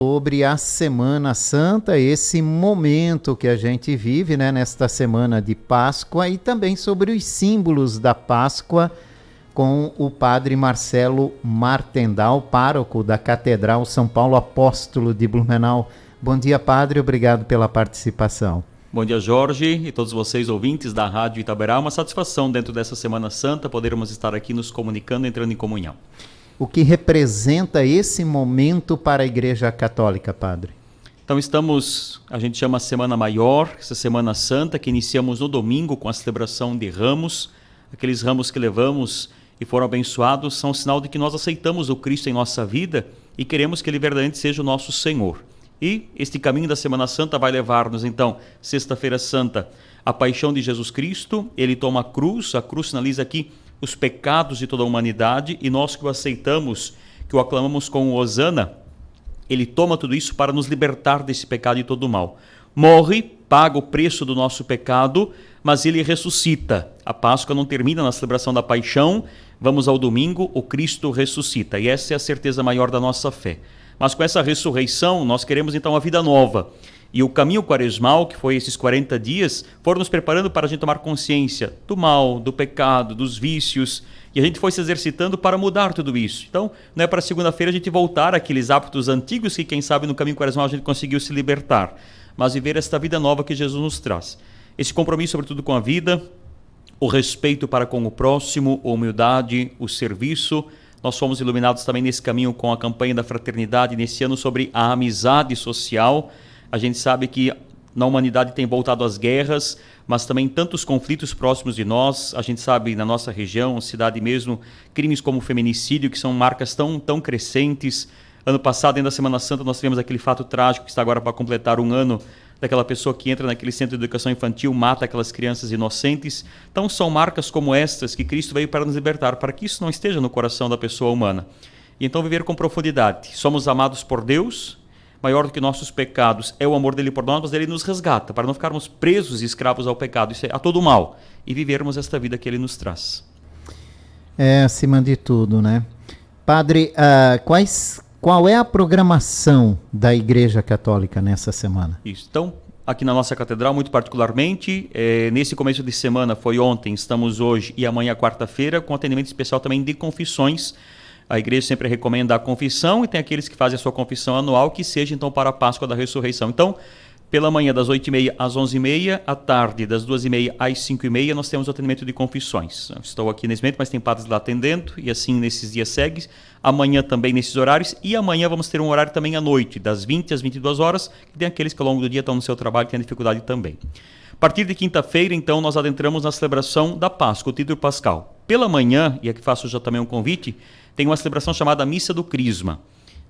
Sobre a Semana Santa, esse momento que a gente vive, né, nesta semana de Páscoa, e também sobre os símbolos da Páscoa com o padre Marcelo Martendal, pároco da Catedral São Paulo Apóstolo de Blumenau. Bom dia, padre, obrigado pela participação. Bom dia, Jorge, e todos vocês ouvintes da Rádio Itaberá. Uma satisfação dentro dessa Semana Santa podermos estar aqui nos comunicando, entrando em comunhão. O que representa esse momento para a Igreja Católica, padre? Então a gente chama a Semana Maior, essa Semana Santa, que iniciamos no domingo com a celebração de ramos. Aqueles ramos que levamos e foram abençoados são um sinal de que nós aceitamos o Cristo em nossa vida e queremos que Ele verdadeiramente seja o nosso Senhor. E este caminho da Semana Santa vai levar-nos, então, Sexta-feira Santa, a paixão de Jesus Cristo. Ele toma a cruz sinaliza aqui os pecados de toda a humanidade, e nós que o aceitamos, que o aclamamos com o Hosana, ele toma tudo isso para nos libertar desse pecado e todo o mal. Morre, paga o preço do nosso pecado, mas ele ressuscita. A Páscoa não termina na celebração da paixão, vamos ao domingo, o Cristo ressuscita, e essa é a certeza maior da nossa fé. Mas com essa ressurreição, nós queremos então a vida nova. E o caminho quaresmal, que foi esses 40 dias, foram nos preparando para a gente tomar consciência do mal, do pecado, dos vícios. E a gente foi se exercitando para mudar tudo isso. Então, não é para segunda-feira a gente voltar àqueles hábitos antigos que, quem sabe, no caminho quaresmal a gente conseguiu se libertar. Mas viver esta vida nova que Jesus nos traz. Esse compromisso, sobretudo, com a vida, o respeito para com o próximo, a humildade, o serviço. Nós fomos iluminados também nesse caminho com a campanha da fraternidade, nesse ano sobre a amizade social. A gente sabe que na humanidade tem voltado às guerras, mas também tantos conflitos próximos de nós. A gente sabe na nossa região, cidade mesmo, crimes como o feminicídio, que são marcas tão crescentes. Ano passado, ainda na Semana Santa, nós tivemos aquele fato trágico que está agora para completar um ano, daquela pessoa que entra naquele centro de educação infantil, mata aquelas crianças inocentes. Então são marcas como estas que Cristo veio para nos libertar, para que isso não esteja no coração da pessoa humana. E então viver com profundidade. Somos amados por Deus, maior do que nossos pecados é o amor dele por nós, mas ele nos resgata, para não ficarmos presos e escravos ao pecado, isso é a todo o mal, e vivermos esta vida que ele nos traz. É, acima de tudo, né? Padre, qual é a programação da Igreja Católica nessa semana? Isso. Então, aqui na nossa catedral, muito particularmente, nesse começo de semana, foi ontem, estamos hoje e amanhã, quarta-feira, com atendimento especial também de confissões. A igreja sempre recomenda a confissão, e tem aqueles que fazem a sua confissão anual, que seja então para a Páscoa da Ressurreição. Então, pela manhã das 8h30 às 11h30, à tarde das 2h30 às 5h30, nós temos o atendimento de confissões. Eu estou aqui nesse momento, mas tem padres lá atendendo, e assim nesses dias segue. Amanhã também nesses horários, e amanhã vamos ter um horário também à noite, das 20 às 22 horas, que tem aqueles que ao longo do dia estão no seu trabalho e têm dificuldade também. A partir de quinta-feira, então, nós adentramos na celebração da Páscoa, o Título Pascal. Pela manhã, e aqui faço já também um convite, tem uma celebração chamada Missa do Crisma.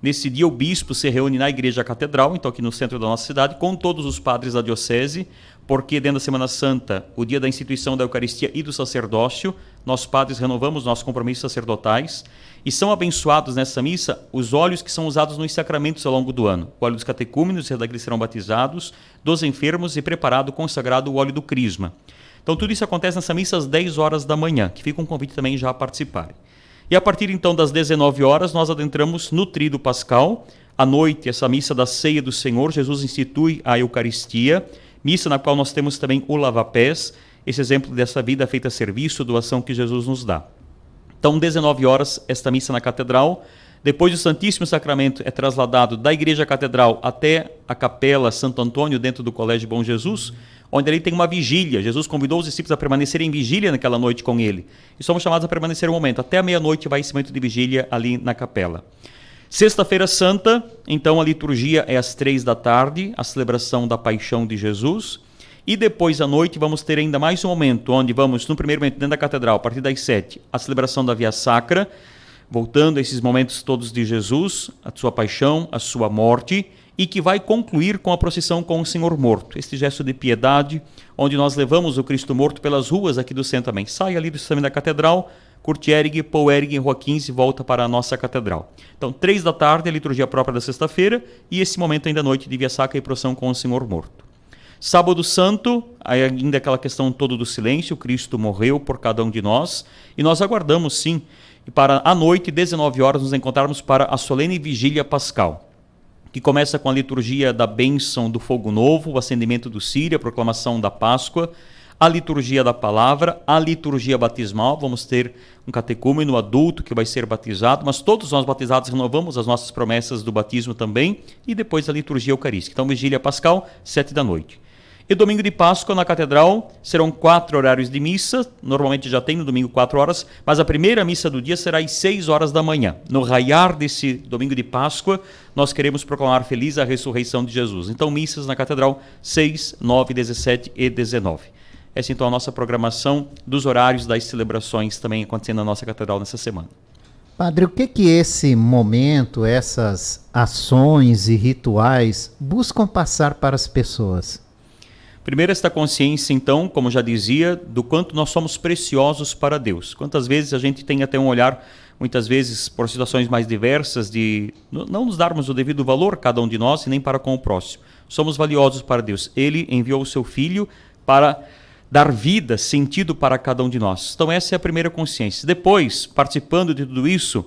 Nesse dia o bispo se reúne na Igreja Catedral, então aqui no centro da nossa cidade, com todos os padres da diocese, porque dentro da Semana Santa, o dia da instituição da Eucaristia e do sacerdócio, nós padres renovamos nossos compromissos sacerdotais, e são abençoados nessa missa os óleos que são usados nos sacramentos ao longo do ano. O óleo dos catecúmenos, daqueles que serão batizados, dos enfermos, e preparado, consagrado o óleo do Crisma. Então tudo isso acontece nessa missa às 10 horas da manhã, que fica um convite também já a participarem. E a partir então das 19 horas nós adentramos no Tríduo Pascal. À noite, essa missa da Ceia do Senhor, Jesus institui a Eucaristia, missa na qual nós temos também o lava-pés, esse exemplo dessa vida feita a serviço, doação que Jesus nos dá. Então, 19 horas, esta missa na Catedral. Depois o Santíssimo Sacramento é trasladado da Igreja Catedral até a Capela Santo Antônio, dentro do Colégio Bom Jesus, onde ali tem uma vigília. Jesus convidou os discípulos a permanecerem em vigília naquela noite com ele. E somos chamados a permanecer um momento. Até a meia-noite vai esse momento de vigília ali na capela. Sexta-feira Santa, então a liturgia é às 3 da tarde, a celebração da Paixão de Jesus. E depois à noite vamos ter ainda mais um momento, onde vamos, no primeiro momento, dentro da catedral, a partir das 7, a celebração da Via Sacra, voltando a esses momentos todos de Jesus, a sua paixão, a sua morte, e que vai concluir com a procissão com o Senhor morto. Este gesto de piedade, onde nós levamos o Cristo morto pelas ruas aqui do centro também. Sai ali do sistema da catedral, Curtierig, Pouerig, Rua 15, volta para a nossa catedral. Então, 3 da tarde, a liturgia própria da sexta-feira, e esse momento ainda à noite de Via Sacra e procissão com o Senhor morto. Sábado Santo, ainda aquela questão toda do silêncio, Cristo morreu por cada um de nós, e nós aguardamos sim, e para à noite, 19 horas, nos encontrarmos para a solene vigília pascal. que começa com a liturgia da bênção do fogo novo, o acendimento do círio, a proclamação da Páscoa, a liturgia da palavra, a liturgia batismal. Vamos ter um catecúmeno adulto que vai ser batizado, mas todos nós batizados renovamos as nossas promessas do batismo também, e depois a liturgia eucarística. Então, vigília pascal, 7h. E domingo de Páscoa na Catedral serão 4 horários de missa, normalmente já tem no domingo 4 horas, mas a primeira missa do dia será às 6h. No raiar desse domingo de Páscoa, nós queremos proclamar feliz a ressurreição de Jesus. Então, missas na Catedral, 6, 9, 17 e 19. Essa então é a nossa programação dos horários das celebrações também acontecendo na nossa Catedral nessa semana. Padre, o que esse momento, essas ações e rituais buscam passar para as pessoas? Primeiro, esta consciência, então, como já dizia, do quanto nós somos preciosos para Deus. Quantas vezes a gente tem até um olhar, muitas vezes por situações mais diversas, de não nos darmos o devido valor, cada um de nós, e nem para com o próximo. Somos valiosos para Deus. Ele enviou o seu Filho para dar vida, sentido para cada um de nós. Então essa é a primeira consciência. Depois, participando de tudo isso,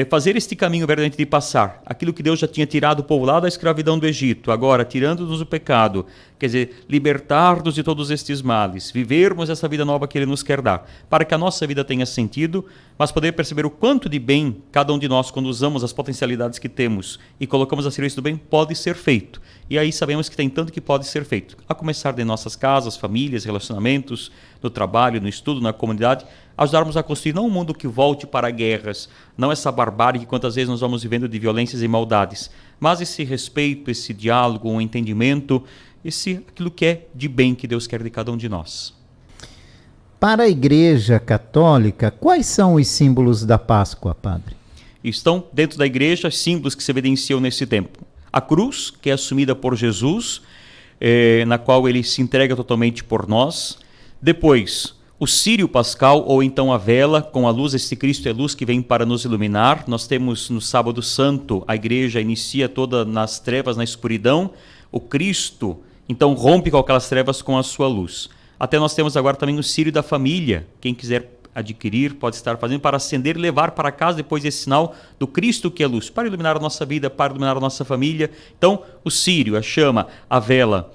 fazer este caminho verdadeiramente de passar aquilo que Deus já tinha tirado o povo lá da escravidão do Egito, agora tirando-nos o pecado, quer dizer, libertar-nos de todos estes males, vivermos essa vida nova que Ele nos quer dar, para que a nossa vida tenha sentido, mas poder perceber o quanto de bem cada um de nós, quando usamos as potencialidades que temos e colocamos a serviço do bem, pode ser feito. E aí sabemos que tem tanto que pode ser feito, a começar de nossas casas, famílias, relacionamentos, no trabalho, no estudo, na comunidade, ajudarmos a construir não um mundo que volte para guerras, não essa barbárie que quantas vezes nós vamos vivendo de violências e maldades, mas esse respeito, esse diálogo, um entendimento, aquilo que é de bem que Deus quer de cada um de nós. Para a Igreja Católica, quais são os símbolos da Páscoa, Padre? Estão dentro da Igreja símbolos que se evidenciam nesse tempo. A cruz, que é assumida por Jesus, na qual ele se entrega totalmente por nós. Depois, o círio pascal, ou então a vela, com a luz, este Cristo é luz que vem para nos iluminar. Nós temos no Sábado Santo, a Igreja inicia toda nas trevas, na escuridão. O Cristo, então, rompe com aquelas trevas com a sua luz. Até nós temos agora também o círio da família. Quem quiser adquirir, pode estar fazendo para acender e levar para casa depois esse sinal do Cristo que é luz, para iluminar a nossa vida, para iluminar a nossa família. Então, o círio, a chama, a vela.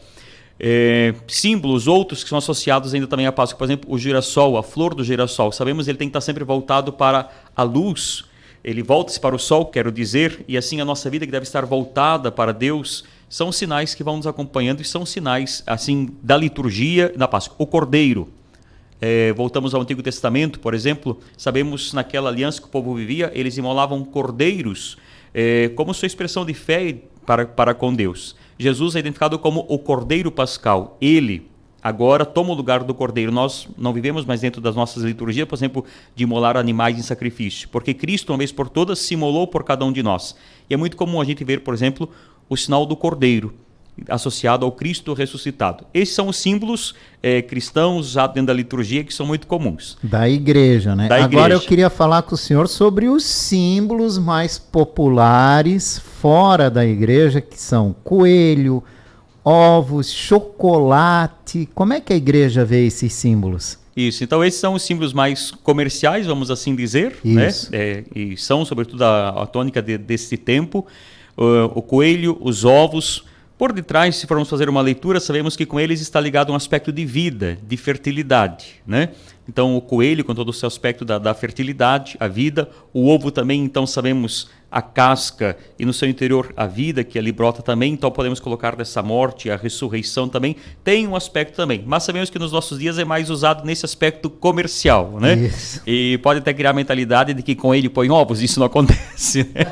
Símbolos outros que são associados ainda também à Páscoa, por exemplo, o girassol, a flor do girassol. Sabemos que ele tem que estar sempre voltado para a luz, ele volta-se para o sol, quero dizer, e assim a nossa vida que deve estar voltada para Deus. São sinais que vão nos acompanhando e são sinais assim da liturgia da Páscoa. O cordeiro, voltamos ao Antigo Testamento, por exemplo, sabemos naquela aliança que o povo vivia, eles imolavam cordeiros como sua expressão de fé para com Deus. Jesus é identificado como o Cordeiro Pascal. Ele agora toma o lugar do Cordeiro. Nós não vivemos mais dentro das nossas liturgias, por exemplo, de imolar animais em sacrifício, porque Cristo, uma vez por todas, se imolou por cada um de nós. E é muito comum a gente ver, por exemplo, o sinal do Cordeiro, associado ao Cristo ressuscitado. Esses são os símbolos cristãos usados dentro da liturgia que são muito comuns. Da igreja, né? Agora eu queria falar com o senhor sobre os símbolos mais populares fora da igreja, que são coelho, ovos, chocolate. Como é que a igreja vê esses símbolos? Isso, então esses são os símbolos mais comerciais, vamos assim dizer, né? E são sobretudo a tônica desse tempo. O coelho, os ovos. Por detrás, se formos fazer uma leitura, sabemos que com eles está ligado um aspecto de vida, de fertilidade, né? Então o coelho com todo o seu aspecto da fertilidade, a vida, o ovo também, então sabemos a casca e no seu interior a vida que ali brota também, então podemos colocar dessa morte, a ressurreição também, tem um aspecto também, mas sabemos que nos nossos dias é mais usado nesse aspecto comercial, né? Isso. E pode até criar a mentalidade de que com ele põe ovos, isso não acontece, né?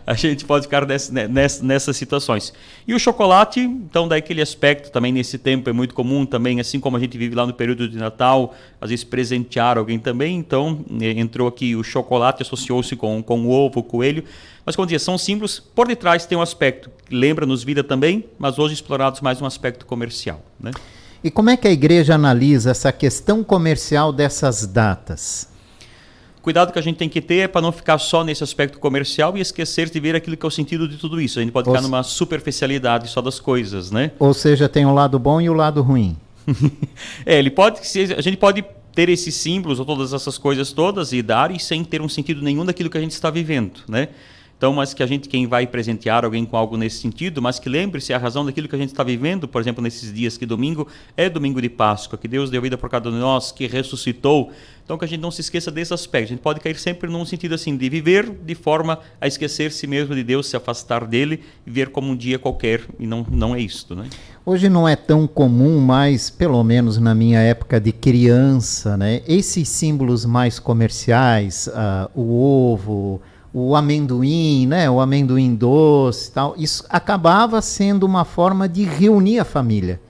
A gente pode ficar nessas situações. E o chocolate, então daí aquele aspecto também nesse tempo é muito comum também, assim como a gente vive lá no período de Natal, às vezes presentear alguém também, então entrou aqui o chocolate, associou-se com o ovo, o coelho, mas como dizia, são símbolos, por detrás tem um aspecto que lembra-nos vida também, mas hoje explorados mais um aspecto comercial, né? E como é que a igreja analisa essa questão comercial dessas datas? Cuidado que a gente tem que ter é para não ficar só nesse aspecto comercial e esquecer de ver aquilo que é o sentido de tudo isso. A gente pode ficar numa superficialidade só das coisas, né? Ou seja, tem o lado bom e o lado ruim. A gente pode ter esses símbolos ou todas essas coisas todas e dar e sem ter um sentido nenhum daquilo que a gente está vivendo, né? Então, mas que a gente, quem vai presentear alguém com algo nesse sentido, mas que lembre-se a razão daquilo que a gente está vivendo, por exemplo, nesses dias que domingo é domingo de Páscoa, que Deus deu vida por cada um de nós, que ressuscitou. Então, que a gente não se esqueça desse aspecto. A gente pode cair sempre num sentido assim, de viver de forma a esquecer-se mesmo de Deus, se afastar dele e ver como um dia qualquer, e não é isto, né? Hoje não é tão comum, mas pelo menos na minha época de criança, né, esses símbolos mais comerciais, o ovo, o amendoim, né, o amendoim doce, tal, isso acabava sendo uma forma de reunir a família.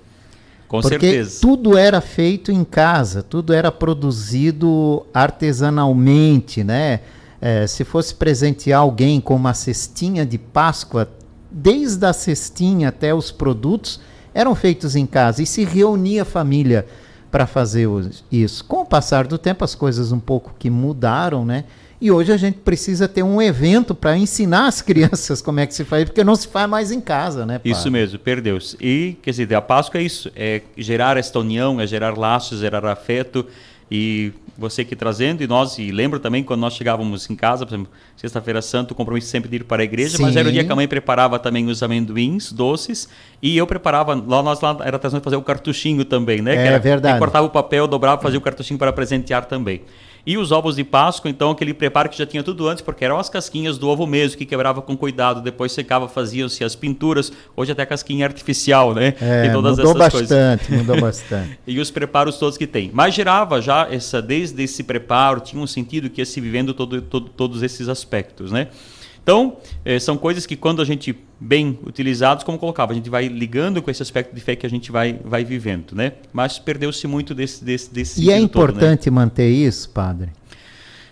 Com Porque certeza. tudo era feito em casa, tudo era produzido artesanalmente, né? Se fosse presentear alguém com uma cestinha de Páscoa, desde a cestinha até os produtos eram feitos em casa e se reunia a família para fazer isso. Com o passar do tempo, as coisas um pouco que mudaram, né? E hoje a gente precisa ter um evento para ensinar as crianças como é que se faz, porque não se faz mais em casa, né, padre? Isso mesmo, perdeu-se. E, quer dizer, a Páscoa é isso, é gerar esta união, é gerar laços, gerar afeto. E você aqui trazendo, e lembro também quando nós chegávamos em casa, por exemplo, sexta-feira santa, o compromisso sempre de ir para a igreja, Sim. mas era o dia que a mãe preparava também os amendoins doces, e eu preparava, nós era tradição de fazer o cartuchinho também, né? É verdade. Cortava o papel, dobrava, fazia o cartuchinho para presentear também. E os ovos de Páscoa, então, aquele preparo que já tinha tudo antes, porque eram as casquinhas do ovo mesmo, que quebrava com cuidado, depois secava, faziam-se as pinturas, hoje até a casquinha artificial, né? É, todas mudou essas bastante, coisas. mudou bastante. E os preparos todos que tem. Mas gerava já, desde esse preparo, tinha um sentido que ia se vivendo todos esses aspectos, né? Então, são coisas que quando a gente, bem utilizados, como colocava, a gente vai ligando com esse aspecto de fé que a gente vai vivendo, né? Mas perdeu-se muito desse E é importante todo, né? manter isso, padre?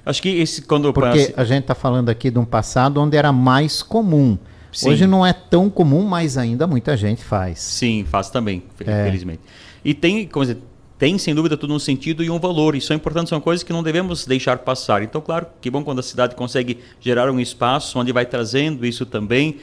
Acho que quando... Porque a gente está falando aqui de um passado onde era mais comum. Sim. Hoje não é tão comum, mas ainda muita gente faz. Sim, faz também, infelizmente. E tem, como dizer, tem sem dúvida tudo um sentido e um valor. Isso é importante, são coisas que não devemos deixar passar. Então, claro, que bom quando a cidade consegue gerar um espaço onde vai trazendo isso também.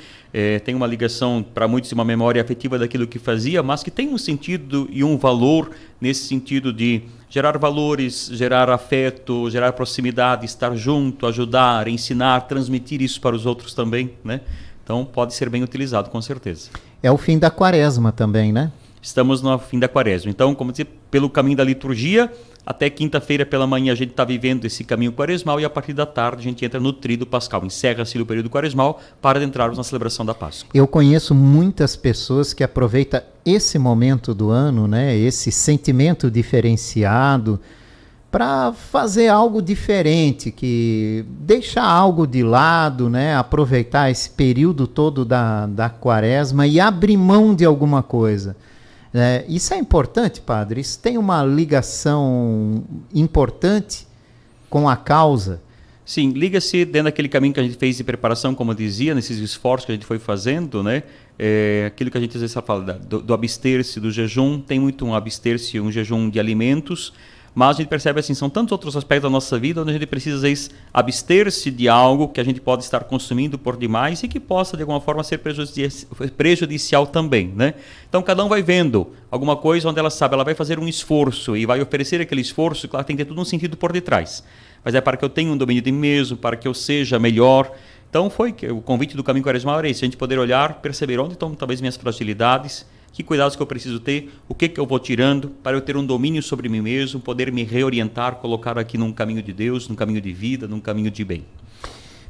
Tem uma ligação para muitos, uma memória afetiva daquilo que fazia, mas que tem um sentido e um valor nesse sentido de gerar valores, gerar afeto, gerar proximidade, estar junto, ajudar, ensinar, transmitir isso para os outros também, né? Então pode ser bem utilizado, com certeza. É o fim da quaresma também, né? Estamos no fim da quaresma. Então, como dizer, pelo caminho da liturgia, até quinta-feira pela manhã a gente está vivendo esse caminho quaresmal e a partir da tarde a gente entra no tríduo pascal. Encerra-se o período quaresmal para adentrarmos na celebração da Páscoa. Eu conheço muitas pessoas que aproveitam esse momento do ano, né, esse sentimento diferenciado, para fazer algo diferente, que deixar algo de lado, né, aproveitar esse período todo da quaresma e abrir mão de alguma coisa. Isso é importante, padre? Isso tem uma ligação importante com a causa? Sim, liga-se dentro daquele caminho que a gente fez de preparação, como eu dizia, nesses esforços que a gente foi fazendo, né? Aquilo que a gente às vezes fala do abster-se, do jejum, tem muito um abster-se, um jejum de alimentos, mas a gente percebe assim, são tantos outros aspectos da nossa vida onde a gente precisa, às vezes, abster-se de algo que a gente pode estar consumindo por demais e que possa, de alguma forma, ser prejudicial também, né? Então, cada um vai vendo alguma coisa onde ela sabe, ela vai fazer um esforço e vai oferecer aquele esforço, claro, tem que ter tudo um sentido por detrás. Mas é para que eu tenha um domínio de mim mesmo, para que eu seja melhor. Então, foi que o convite do Caminho Quaresmal era isso, a gente poder olhar, perceber onde estão talvez minhas fragilidades, que cuidados que eu preciso ter, o que eu vou tirando para eu ter um domínio sobre mim mesmo, poder me reorientar, colocar aqui num caminho de Deus, num caminho de vida, num caminho de bem.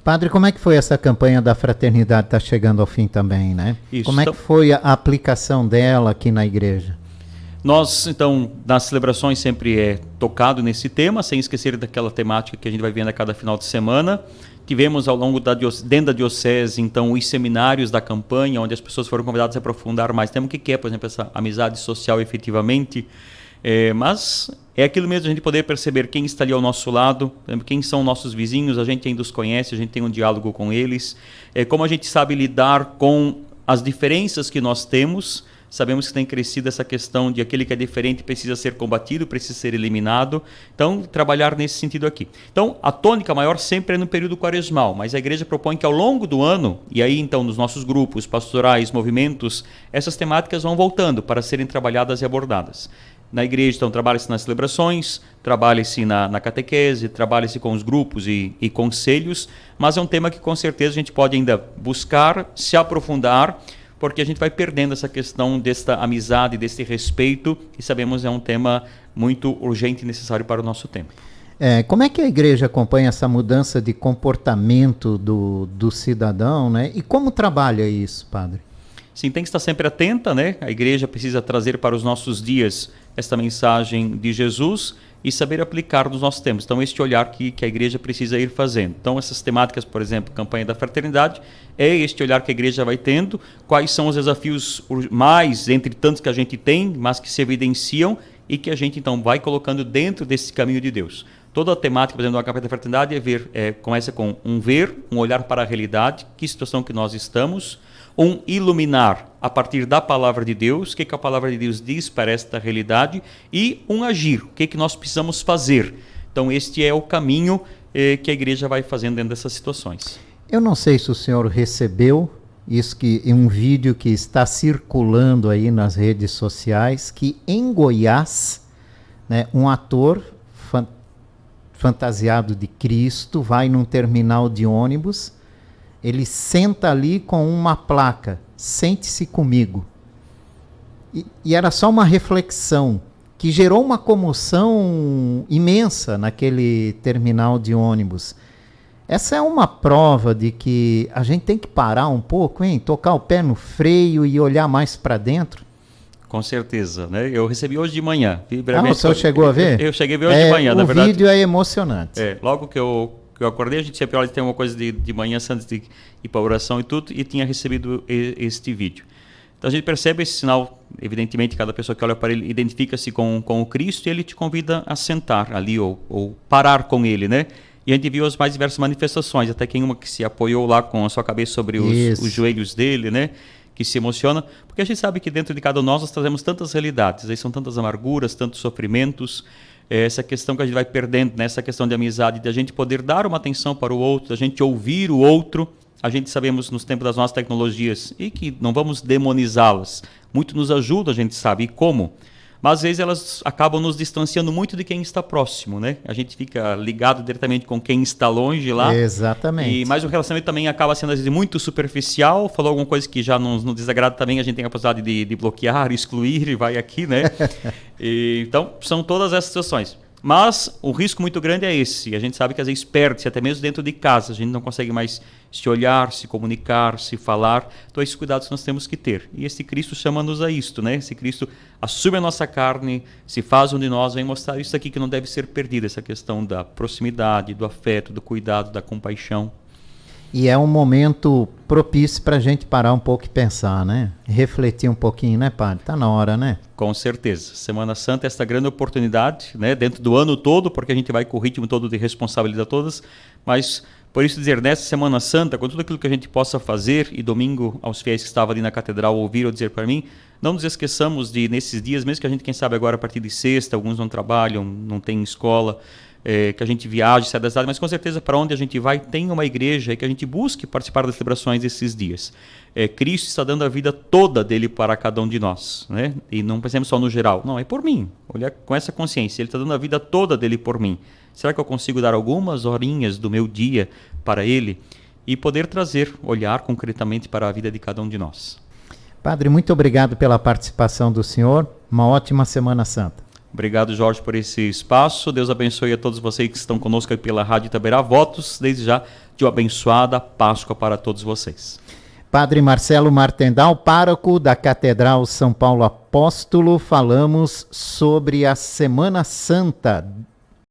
Padre, como é que foi essa campanha da fraternidade? Está chegando ao fim também, né? Isso, como é que foi a aplicação dela aqui na igreja? Nós, então, nas celebrações sempre é tocado nesse tema, sem esquecer daquela temática que a gente vai vendo a cada final de semana. Tivemos ao longo dentro da diocese, então, os seminários da campanha, onde as pessoas foram convidadas a aprofundar mais tempo o que é, por exemplo, essa amizade social efetivamente. Mas é aquilo mesmo, a gente poder perceber quem está ali ao nosso lado, quem são nossos vizinhos, a gente ainda os conhece, a gente tem um diálogo com eles. Como a gente sabe lidar com as diferenças que nós temos. Sabemos que tem crescido essa questão de aquele que é diferente precisa ser combatido, precisa ser eliminado. Então, trabalhar nesse sentido aqui. Então, a tônica maior sempre é no período quaresmal, mas a igreja propõe que ao longo do ano, e aí então nos nossos grupos, pastorais, movimentos, essas temáticas vão voltando para serem trabalhadas e abordadas. na igreja, então trabalha-se nas celebrações, trabalha-se na catequese, trabalha-se com os grupos e conselhos, mas é um tema que com certeza a gente pode ainda buscar, se aprofundar, porque a gente vai perdendo essa questão desta amizade, desse respeito, que sabemos é um tema muito urgente e necessário para o nosso tempo. Como é que a igreja acompanha essa mudança de comportamento do cidadão, né? E como trabalha isso, padre? Sim, tem que estar sempre atenta, né? A igreja precisa trazer para os nossos dias esta mensagem de Jesus e saber aplicar nos nossos tempos. Então, este olhar que a igreja precisa ir fazendo. Então, essas temáticas, por exemplo, campanha da fraternidade, é este olhar que a igreja vai tendo, quais são os desafios mais, entre tantos que a gente tem, mas que se evidenciam e que a gente, então, vai colocando dentro desse caminho de Deus. Toda a temática, por exemplo, da campanha da fraternidade começa com um olhar para a realidade, que situação que nós estamos, iluminar a partir da palavra de Deus, o que a palavra de Deus diz para esta realidade, e agir, o que nós precisamos fazer. Então, este é o caminho que a igreja vai fazendo dentro dessas situações. Eu não sei se o senhor recebeu isso em um vídeo que está circulando aí nas redes sociais, que em Goiás, né, um ator fantasiado de Cristo vai num terminal de ônibus, ele senta ali com uma placa, sente-se comigo. E era só uma reflexão que gerou uma comoção imensa naquele terminal de ônibus. Essa é uma prova de que a gente tem que parar um pouco, hein? Tocar o pé no freio e olhar mais para dentro. Com certeza, né? Eu recebi hoje de manhã. O senhor chegou a ver? Eu cheguei a ver hoje de manhã, na verdade. O vídeo é emocionante. Logo que eu acordei, a gente sempre olha de ter uma coisa de manhã antes de ir para a oração e tudo, e tinha recebido este vídeo. Então a gente percebe esse sinal, evidentemente, cada pessoa que olha para ele identifica-se com o Cristo e ele te convida a sentar ali ou parar com ele, né? E a gente viu as mais diversas manifestações, até que uma que se apoiou lá com a sua cabeça sobre os joelhos dele, né? Que se emociona, porque a gente sabe que dentro de cada um nós trazemos tantas realidades, aí são tantas amarguras, tantos sofrimentos, essa questão que a gente vai perdendo, né? Essa questão de amizade, de a gente poder dar uma atenção para o outro, a gente ouvir o outro. A gente sabemos nos tempos das nossas tecnologias e que não vamos demonizá-las, muito nos ajuda, a gente sabe, e como. Mas às vezes elas acabam nos distanciando muito de quem está próximo, né? A gente fica ligado diretamente com quem está longe lá. Exatamente. Mas o relacionamento também acaba sendo às vezes muito superficial, falou alguma coisa que já nos desagrada também, a gente tem a possibilidade de bloquear, excluir e vai aqui, né? Então, são todas essas situações. Mas o risco muito grande é esse. A gente sabe que às vezes perde-se, até mesmo dentro de casa. A gente não consegue mais se olhar, se comunicar, se falar. Então, esses cuidados nós temos que ter. E esse Cristo chama-nos a isto, né? Esse Cristo assume a nossa carne, se faz um de nós, vem mostrar isso aqui que não deve ser perdido, essa questão da proximidade, do afeto, do cuidado, da compaixão. E é um momento propício para a gente parar um pouco e pensar, né? Refletir um pouquinho, né, padre? Está na hora, né? Com certeza. Semana Santa é esta grande oportunidade, né? Dentro do ano todo, porque a gente vai com o ritmo todo de responsabilidade todas, mas por isso dizer, nessa Semana Santa, com tudo aquilo que a gente possa fazer, e domingo aos fiéis que estavam ali na catedral ouvir ou dizer para mim, não nos esqueçamos de, nesses dias, mesmo que a gente, quem sabe agora a partir de sexta, alguns não trabalham, não tem escola, que a gente viaje, sai da cidade, mas com certeza para onde a gente vai tem uma igreja e que a gente busque participar das celebrações desses dias. Cristo está dando a vida toda dele para cada um de nós, né? E não pensemos só no geral, não, é por mim, olhar com essa consciência, ele está dando a vida toda dele por mim. Será que eu consigo dar algumas horinhas do meu dia para ele e poder olhar concretamente para a vida de cada um de nós? Padre, muito obrigado pela participação do senhor, uma ótima Semana Santa. Obrigado, Jorge, por esse espaço. Deus abençoe a todos vocês que estão conosco aqui pela Rádio Itaberá. Votos, desde já, de uma abençoada Páscoa para todos vocês. Padre Marcelo Martendal, pároco da Catedral São Paulo Apóstolo, falamos sobre a Semana Santa